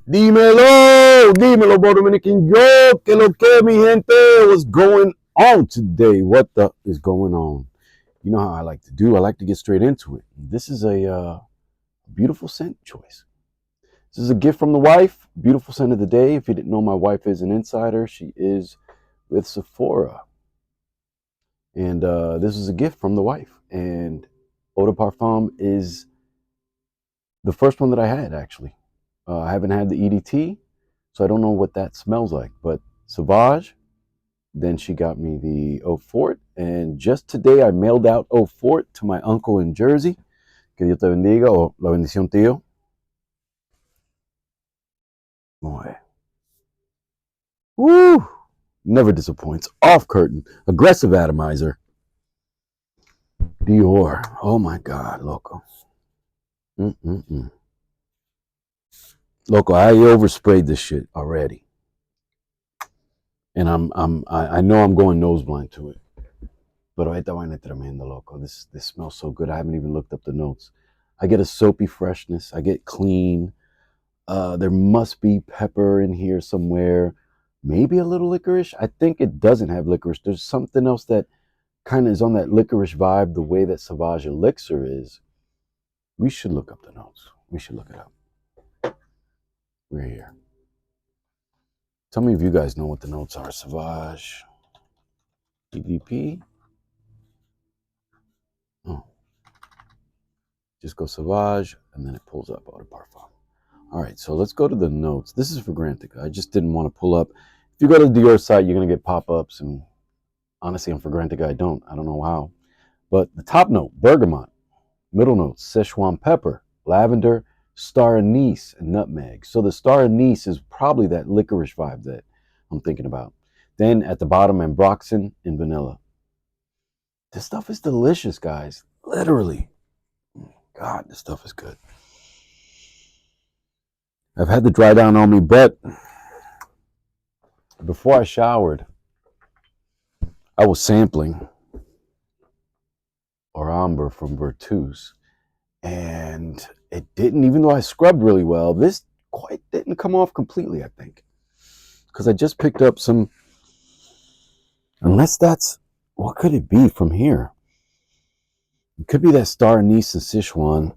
Dímelo, dímelo, Bo Dominican. Yo, que lo que, mi gente? What's going on today? What the is going on? You know how I like to do. I like to get straight into it. This is a beautiful scent choice. This is a gift from the wife. Beautiful scent of the day. If you didn't know, my wife is an insider. She is with Sephora. And this is a gift from the wife. And Eau de Parfum is the first one that I had, actually. I haven't had the EDT, so I don't know what that smells like. But Sauvage, then she got me the Eau Fort. And just today, I mailed out Eau Fort to my uncle in Jersey. Que Dios te bendiga, o la bendición, tío. Boy. Woo! Never disappoints. Off curtain. Aggressive atomizer. Dior. Oh my God, loco. Loco, I oversprayed this shit already. And I know I'm going nose blind to it. Pero esta vaina es tremenda, loco. This smells so good. I haven't even looked up the notes. I get a soapy freshness. I get clean. There must be pepper in here somewhere. Maybe a little licorice. I think it doesn't have licorice. There's something else that kind of is on that licorice vibe, the way that Sauvage Elixir is. We should look up the notes. We should look it up. We're here. Tell me if you guys know what the notes are. Sauvage. EVP. Oh. Just go Sauvage, and then it pulls up Eau de Parfum. All right, so let's go to the notes. This is for granted. I just didn't want to pull up. If you go to the Dior site, you're going to get pop-ups, and honestly, I'm for granted. I don't know how. But the top note, bergamot. Middle notes, Szechuan pepper, lavender, star anise, and nutmeg. So the star anise is probably that licorice vibe that I'm thinking about. Then at the bottom, ambroxan and vanilla. This stuff is delicious, guys. Literally. God, this stuff is good. I've had the dry down on me, but before I showered, I was sampling Amber from Virtus, and it didn't, even though I scrubbed really well, this quite didn't come off completely, I think. Because I just picked up some, unless that's, what could it be from here? It could be that star anise and Sichuan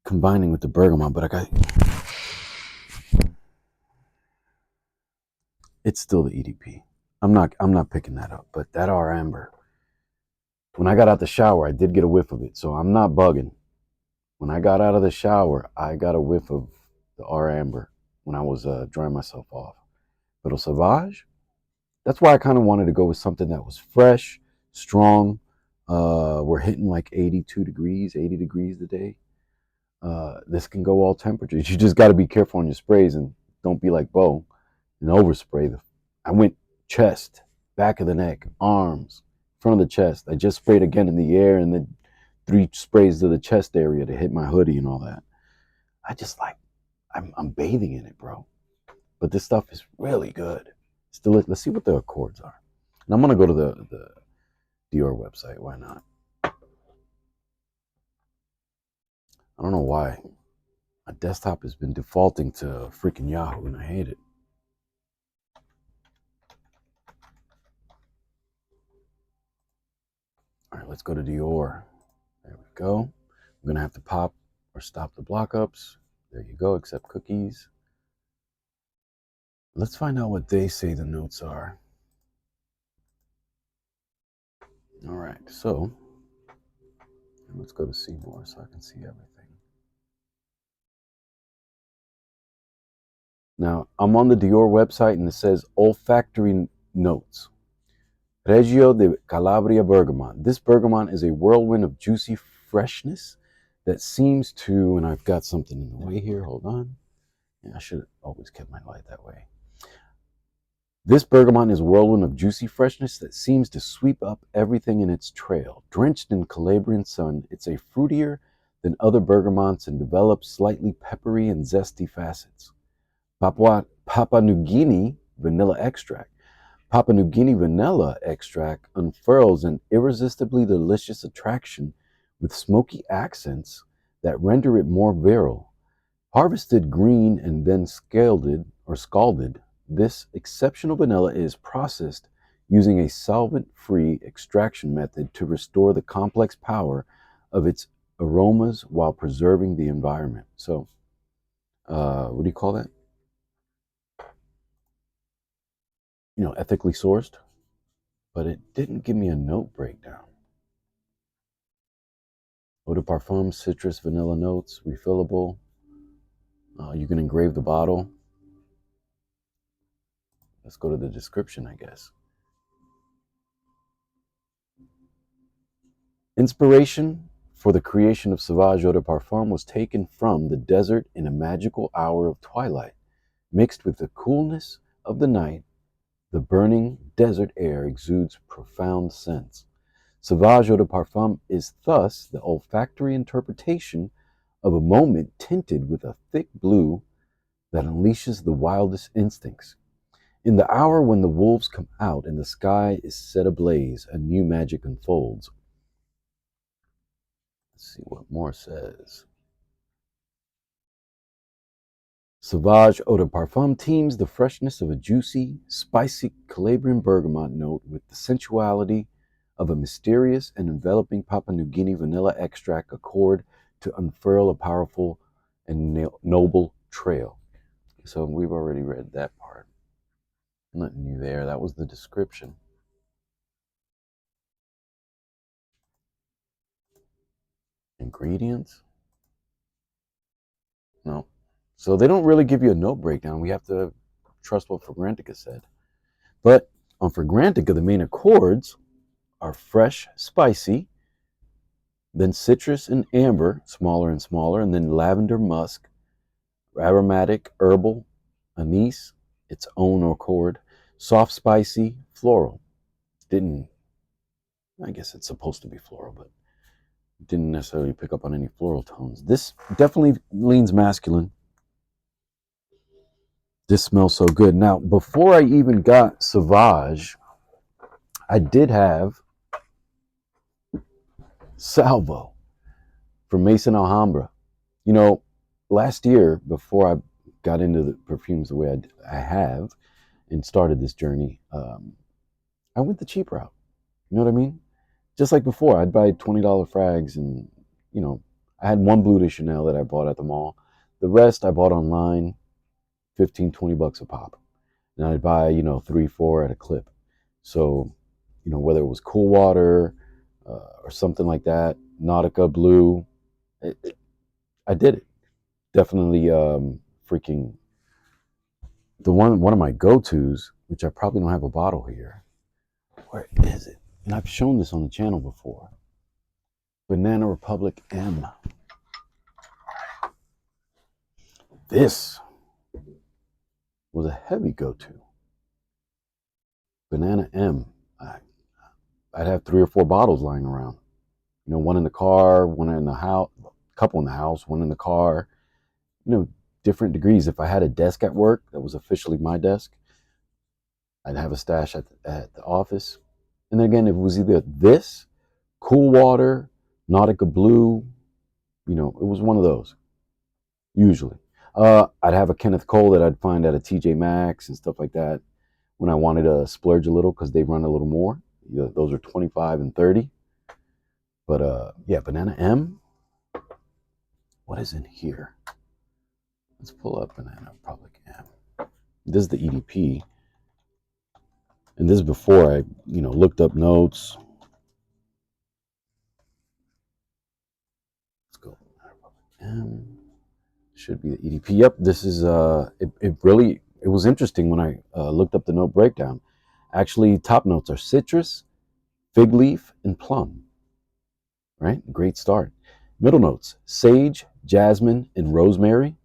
combining with the bergamot, but it's still the EDP. I'm not picking that up, but that R Amber. When I got out the shower, I did get a whiff of it, so I'm not bugging. When I got out of the shower, I got a whiff of the R Amber when I was drying myself off. But Sauvage, that's why I kind of wanted to go with something that was fresh, strong. We're hitting like 82 degrees, 80 degrees today. This can go all temperatures. You just got to be careful on your sprays and don't be like Bo and overspray. I went chest, back of the neck, arms, front of the chest. I just sprayed again in the air and then 3 sprays to the chest area to hit my hoodie and all that. I just like, I'm bathing in it, bro. But this stuff is really good. Still, let's see what the accords are. And I'm gonna go to the Dior website. Why not? I don't know why. My desktop has been defaulting to freaking Yahoo, and I hate it. All right, let's go to Dior. There we go. I'm gonna have to pop or stop the block-ups. There you go, accept cookies. Let's find out what they say the notes are. All right, so let's go to see more so I can see everything. Now, I'm on the Dior website and it says olfactory notes. Reggio de Calabria bergamot. This bergamot is a whirlwind of juicy freshness that seems to, and I've got something in the way here, hold on. Yeah, I should have always kept my light that way. This bergamot is a whirlwind of juicy freshness that seems to sweep up everything in its trail. Drenched in Calabrian sun, it's a fruitier than other bergamots and develops slightly peppery and zesty facets. Papua New Guinea vanilla extract. Papua New Guinea vanilla extract unfurls an irresistibly delicious attraction with smoky accents that render it more virile. Harvested green and then scalded, this exceptional vanilla is processed using a solvent-free extraction method to restore the complex power of its aromas while preserving the environment. So, what do you call that? Ethically sourced, but it didn't give me a note breakdown. Eau de parfum, citrus, vanilla notes, refillable. You can engrave the bottle. Let's go to the description, I guess. Inspiration for the creation of Sauvage Eau de Parfum was taken from the desert in a magical hour of twilight. Mixed with the coolness of the night, the burning desert air exudes profound scents. Sauvage Eau de Parfum is thus the olfactory interpretation of a moment tinted with a thick blue that unleashes the wildest instincts. In the hour when the wolves come out and the sky is set ablaze, a new magic unfolds. Let's see what more says. Sauvage Eau de Parfum teams the freshness of a juicy, spicy Calabrian bergamot note with the sensuality of a mysterious and enveloping Papua New Guinea vanilla extract accord to unfurl a powerful and noble trail. So we've already read that part. Nothing new there. That was the description. Ingredients? No. So they don't really give you a note breakdown. We have to trust what Fragrantica said. But on Fragrantica, the main accords are fresh, spicy, then citrus and amber, smaller and smaller, and then lavender, musk, aromatic, herbal, anise, its own accord, soft, spicy, floral. I guess it's supposed to be floral, but didn't necessarily pick up on any floral tones. This definitely leans masculine. This smells so good. Now, before I even got Sauvage, I did have Salvo from Maison Alhambra. Last year, before I got into the perfumes the way I have and started this journey, I went the cheap route. You know what I mean? Just like before, I'd buy $20 frags and, I had one Bleu de Chanel that I bought at the mall. The rest I bought online, 15, 20 bucks a pop. And I'd buy, 3, 4 at a clip. So, whether it was Cool Water or something like that, Nautica Blue, I did it. Definitely freaking one of my go-tos, which I probably don't have a bottle here. Where is it? And I've shown this on the channel before. Banana Republic M. This was a heavy go-to. Banana M. I'd have 3 or 4 bottles lying around. One in the car, one in the house, a couple in the house, one in the car. Different degrees. If I had a desk at work that was officially my desk, I'd have a stash at the office. And then again, if it was either this, Cool Water, Nautica Blue, it was one of those, usually. I'd have a Kenneth Cole that I'd find at a TJ Maxx and stuff like that when I wanted to splurge a little because they run a little more. Those are 25 and 30. But yeah, Banana M. What is in here? Let's pull up Banana Republic M. This is the EDP. And this is before I, looked up notes. Let's go. M. Should be the EDP. Yep, this is, it was interesting when I looked up the note breakdown. Actually, top notes are citrus, fig leaf, and plum. Right? Great start. Middle notes, sage, jasmine, and rosemary.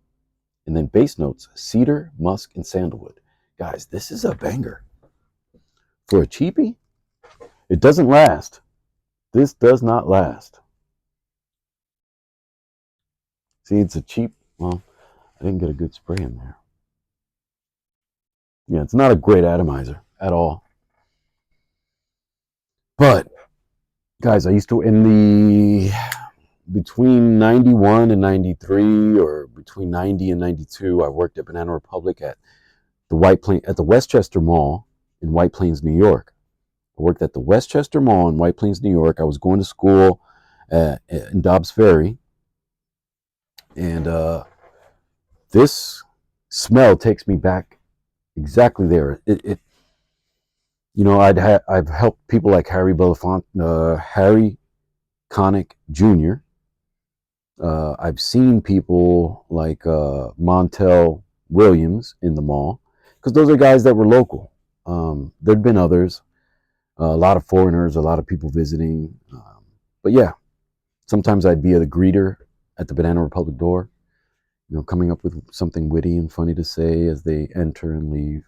And then base notes, cedar, musk, and sandalwood. Guys, this is a banger. For a cheapie, it doesn't last. This does not last. See, it's a cheap, well, I didn't get a good spray in there. Yeah, it's not a great atomizer at all. But, guys, I used to, in the between 91 and 93, or between 90 and 92, I worked at Banana Republic at the Westchester Mall in White Plains, New York. I worked at the Westchester Mall in White Plains, New York. I was going to school in Dobbs Ferry, and this smell takes me back exactly there. I've helped people like Harry Belafonte, Harry Connick Jr. I've seen people like Montel Williams in the mall, because those are guys that were local. There'd been others, a lot of foreigners, a lot of people visiting. But yeah, sometimes I'd be the greeter at the Banana Republic door, coming up with something witty and funny to say as they enter and leave.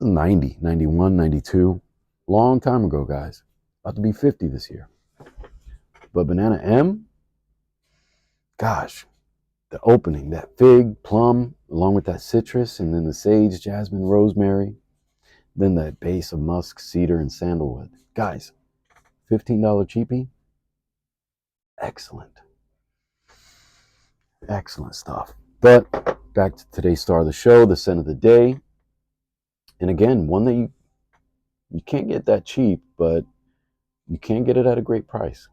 90, 91, 92, long time ago, guys. About to be 50 this year. But Banana M, gosh, the opening, that fig, plum, along with that citrus, and then the sage, jasmine, rosemary, then that base of musk, cedar, and sandalwood. Guys, $15 cheapie, excellent. Excellent stuff. But back to today's star of the show, the scent of the day. And again, one that you can't get that cheap, but you can get it at a great price.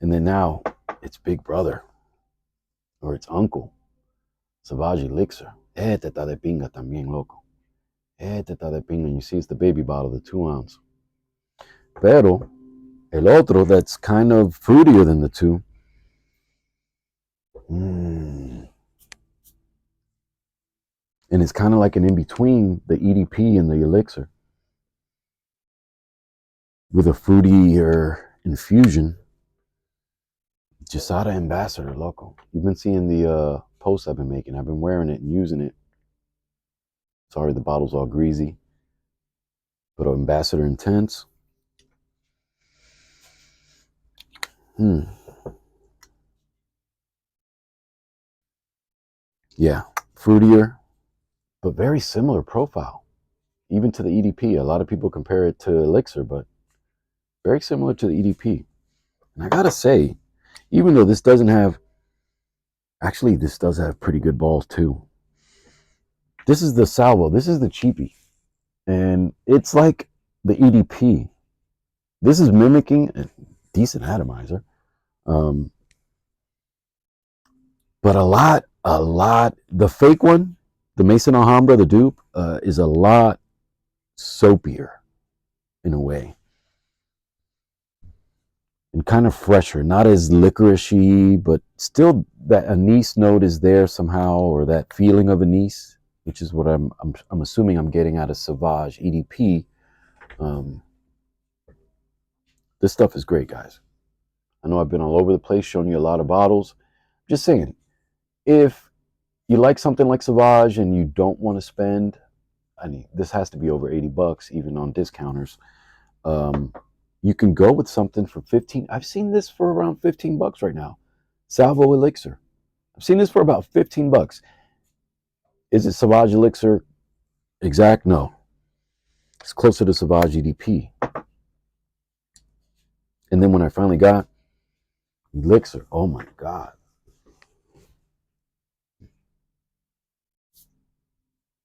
And then now, it's big brother, or it's uncle, Sauvage Elixir. Este está de pinga también, loco. Este está de pinga. And you see it's the baby bottle, the 2 ounce. Pero, el otro that's kind of fruitier than the two. And it's kind of like an in-between the EDP and the Elixir, with a fruitier infusion. Gisada Ambassador, loco. You've been seeing the posts I've been making. I've been wearing it and using it. Sorry, the bottle's all greasy. But Ambassador Intense. Yeah, fruitier, but very similar profile, even to the EDP. A lot of people compare it to Elixir, but very similar to the EDP. And I gotta say, even though this doesn't have, actually this does have pretty good balls too. This is the Salvo, this is the cheapie. And it's like the EDP. This is mimicking a decent atomizer. But a lot, the fake one, the Mason Alhambra, the dupe, is a lot soapier in a way. And kind of fresher, not as licorice-y, but still that anise note is there somehow, or that feeling of anise, which is what I'm assuming I'm getting out of Sauvage EDP. This stuff is great, guys. I know I've been all over the place showing you a lot of bottles. Just saying, if you like something like Sauvage and you don't want to spend, I mean, this has to be over $80 even on discounters. You can go with something for 15. I've seen this for around $15 right now. Salvo Elixir. I've seen this for about $15. Is it Sauvage Elixir exact? No. It's closer to Sauvage EDP. And then when I finally got Elixir, oh my God.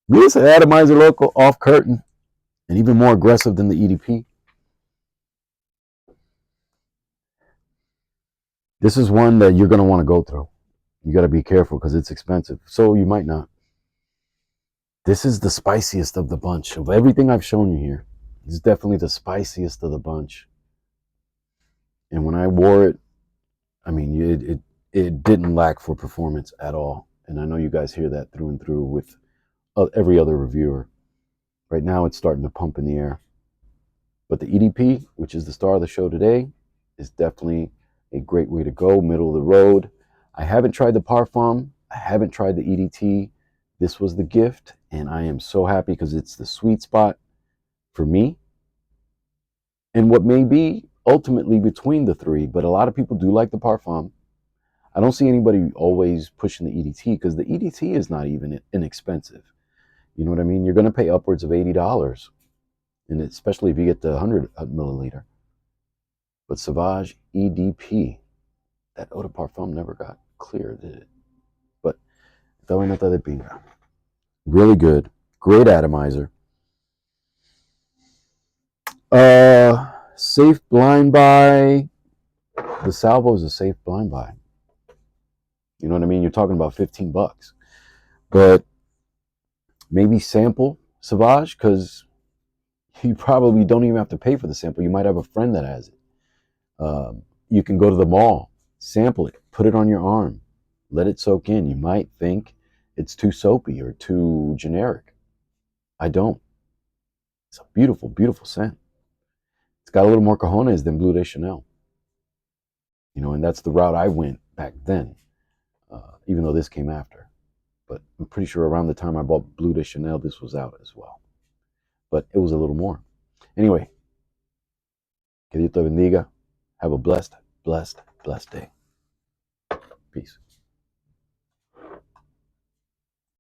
This atomizer, local, off curtain, and even more aggressive than the EDP. This is one that you're going to want to go through. You got to be careful because it's expensive. So you might not. This is the spiciest of the bunch. Of everything I've shown you here, it's definitely the spiciest of the bunch. And when I wore it, I mean, it didn't lack for performance at all. And I know you guys hear that through and through with every other reviewer. Right now, it's starting to pump in the air. But the EDP, which is the star of the show today, is definitely a great way to go, middle of the road. I haven't tried the Parfum. I haven't tried the EDT. This was the gift, and I am so happy because it's the sweet spot for me. And what may be ultimately between the three, but a lot of people do like the Parfum. I don't see anybody always pushing the EDT because the EDT is not even inexpensive. You know what I mean? You're going to pay upwards of $80, and especially if you get the 100 milliliter. But Sauvage EDP, that eau de parfum never got clear, did it? But esta vaina está de pinga. Really good. Great atomizer. Safe blind buy. The Salvo is a safe blind buy. You know what I mean? You're talking about $15. But maybe sample Sauvage, because you probably don't even have to pay for the sample. You might have a friend that has it. You can go to the mall, sample it, put it on your arm, let it soak in. You might think it's too soapy or too generic. I don't. It's a beautiful, beautiful scent. It's got a little more cojones than Bleu de Chanel. You know, and that's the route I went back then, even though this came after. But I'm pretty sure around the time I bought Bleu de Chanel, this was out as well. But it was a little more. Anyway, que Dios te bendiga. Have a blessed, blessed, blessed day. Peace.